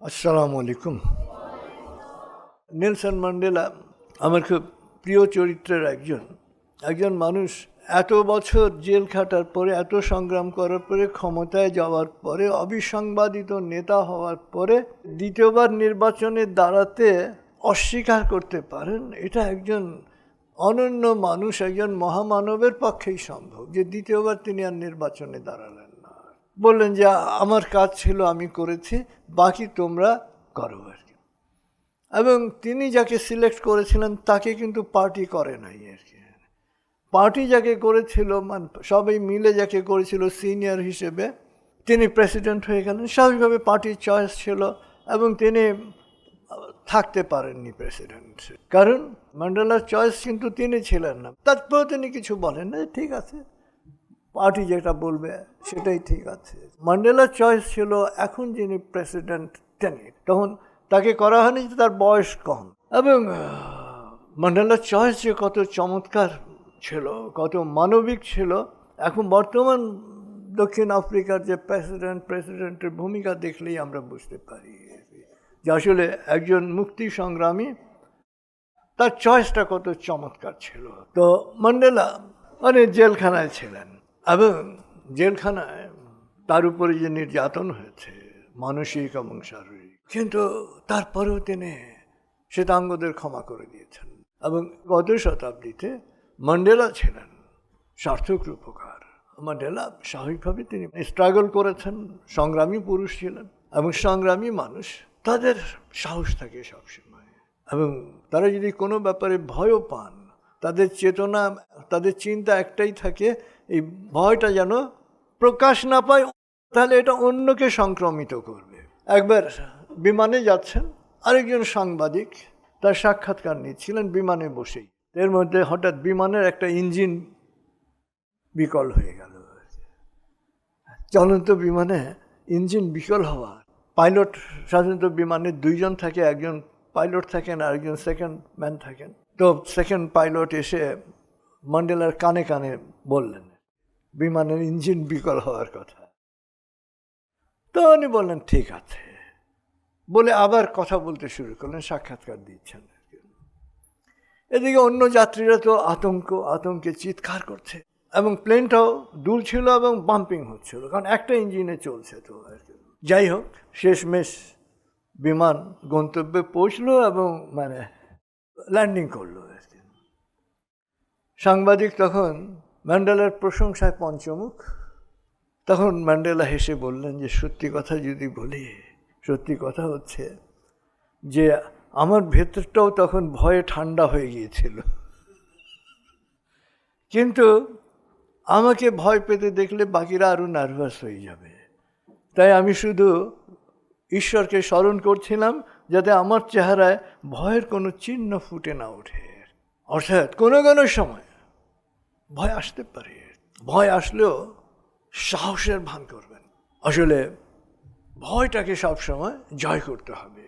আসসালামু আলাইকুম। Nelson Mandela আমার খুব প্রিয় চরিত্রের একজন মানুষ। এত বছর জেল খাটার পরে, এত সংগ্রাম করার পরে, ক্ষমতায় যাওয়ার পরে, অবিসংবাদিত নেতা হওয়ার পরে দ্বিতীয়বার নির্বাচনে দাঁড়াতে অস্বীকার করতে পারেন, এটা একজন অনন্য মানুষ, একজন মহামানবের পক্ষেই সম্ভব যে দ্বিতীয়বার তিনি আর নির্বাচনে দাঁড়ালেন না। বললেন যে আমার কাজ ছিল, আমি করেছি, বাকি তোমরা করো আর কি। এবং তিনি যাকে সিলেক্ট করেছিলেন তাকে কিন্তু পার্টি করে নাই আর কি। পার্টি যাকে করেছিল, সবাই মিলে যাকে করেছিল সিনিয়র হিসেবে, তিনি প্রেসিডেন্ট হয়ে গেলেন। স্বাভাবিকভাবে পার্টির চয়েস ছিল এবং তিনি থাকতে পারেননি প্রেসিডেন্ট, কারণ ম্যান্ডেলার চয়েস কিন্তু তিনি ছিলেন না। তারপরেও তিনি কিছু বলেন না, ঠিক আছে, পার্টি যেটা বলবে সেটাই ঠিক আছে। ম্যান্ডেলার চয়েস ছিল এখন যিনি প্রেসিডেন্ট তিনি, তখন তাকে করা হয়নি, তার বয়স কম। এবং ম্যান্ডেলার চয়েস যে কত চমৎকার ছিল, কত মানবিক ছিল, এখন বর্তমান দক্ষিণ আফ্রিকার যে প্রেসিডেন্টের ভূমিকা দেখলেই আমরা বুঝতে পারি যে আসলে একজন মুক্তি সংগ্রামী, তার চয়েসটা কত চমৎকার ছিল। তো ম্যান্ডেলা জেলখানায় ছিলেন এবং জেলখানায় তার উপরে যে নির্যাতন হয়েছে মানসিক এবং শারীরিক, কিন্তু তারপরেও তিনি শ্বেতাঙ্গদের ক্ষমা করে দিয়েছেন। এবং গত শতাব্দীতে ম্যান্ডেলা ছিলেন সার্থক রূপকার। ম্যান্ডেলা স্বাভাবিকভাবে তিনি স্ট্রাগল করেছেন, সংগ্রামী পুরুষ ছিলেন এবং সংগ্রামী মানুষ, তাদের সাহস থাকে সবসময়। এবং তারা যদি কোনো ব্যাপারে ভয়ও পান, তাদের চেতনা, তাদের চিন্তা একটাই থাকে, এই ভয়টা যেন প্রকাশ না পায়, তাহলে এটা অন্যকে সংক্রমিত করবে। একবার বিমানে যাচ্ছেন, আরেকজন সাংবাদিক তার সাক্ষাৎকার নিচ্ছিলেন বিমানে বসেই। এর মধ্যে হঠাৎ বিমানের একটা ইঞ্জিন বিকল হয়ে গেল। চলন্ত বিমানে ইঞ্জিন বিকল হওয়া, পাইলট, সাধারণত বিমানে দুইজন থাকে, একজন পাইলট থাকেন আর একজন সেকেন্ড ম্যান থাকেন। তো সেকেন্ড পাইলট এসে ম্যান্ডেলার কানে কানে বললেন বিমানের ইঞ্জিন বিকল হওয়ার কথা। তো উনি বললেন ঠিক আছে, বলে আবার কথা বলতে শুরু করলেন, সাক্ষাৎকার দিচ্ছেন। এদিকে অন্য যাত্রীরা তো আতঙ্কে চিৎকার করছে এবং প্লেনটাও দুলছিল এবং বাম্পিং হচ্ছিল, কারণ একটা ইঞ্জিনে চলছে। তো যাই হোক, শেষমেশ বিমান গন্তব্যে পৌঁছলো এবং ল্যান্ডিং করলো। সাংবাদিক তখন ম্যান্ডেলার প্রশংসায় পঞ্চমুখ। তখন ম্যান্ডেলা হেসে বললেন যে সত্যি কথা যদি বলি, সত্যি কথা হচ্ছে যে আমার ভেতরটাও তখন ভয়ে ঠান্ডা হয়ে গিয়েছিল, কিন্তু আমাকে ভয় পেতে দেখলে বাকিরা আরও নার্ভাস হয়ে যাবে, তাই আমি শুধু ঈশ্বরকে স্মরণ করছিলাম যাতে আমার চেহারায় ভয়ের কোনো চিহ্ন ফুটে না ওঠে। অর্থাৎ কোনো কোনো সময় ভয় আসতে পারে, ভয় আসলেও সাহসের ভান করবেন। আসলে ভয়টাকে সবসময় জয় করতে হবে।